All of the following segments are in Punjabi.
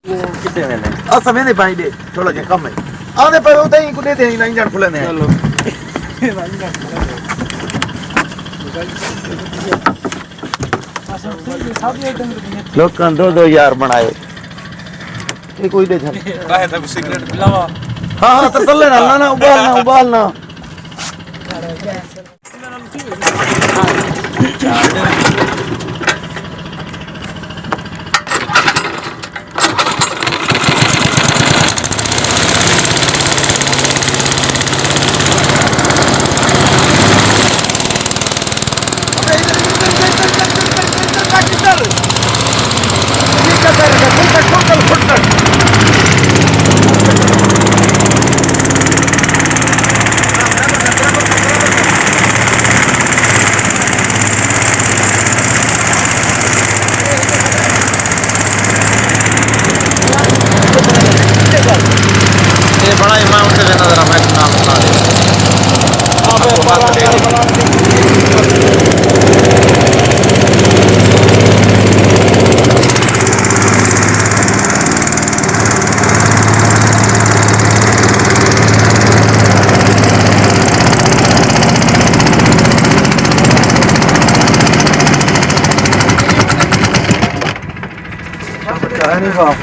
ਕਿੱਥੇ ਵੇਲੇ ਆ ਸਮੇਂ ਦੇ ਬਾਈ ਦੇ ਥੋੜਾ ਜਿਹਾ ਕੰਮ ਹੈ ਆਦੇ ਪਏ ਉਹ ਤਾਂ ਹੀ ਕੁੱਤੇ ਤੇ ਲਾਈਨ ਜਾਣ ਖੁੱਲੇ ਨੇ ਚਲੋ ਲੋਕਾਂ 2-2 ਬਣਾਏ ਇਹ ਕੋਈ ਦੇ ਛੱਡ ਕਾਹੇ ਤਾਂ ਸਿਗਰਟ ਪਿਲਾਵਾ ਹਾਂ ਤਸੱਲੇ ਨਾਲ ਨਾ ਉਬਾਲਣਾ बड़ा इमाम से लेना जरा मैं नाम बता दे नहीं बाप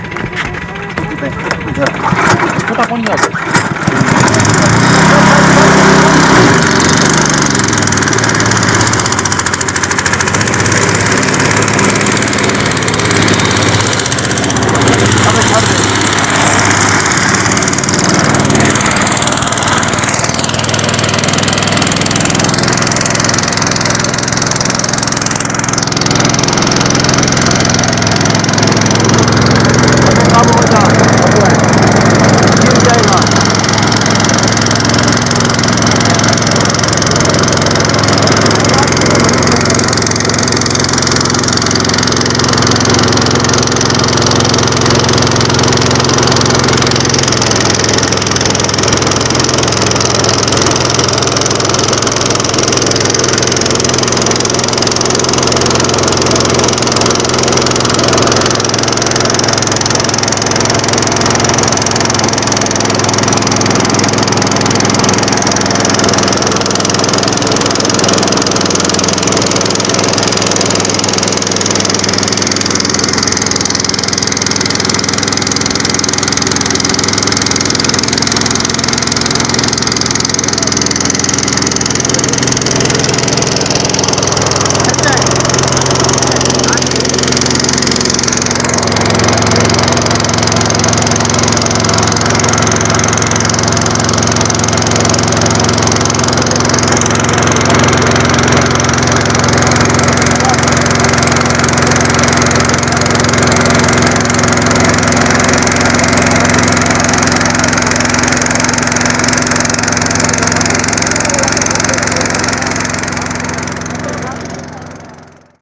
छोटा कौन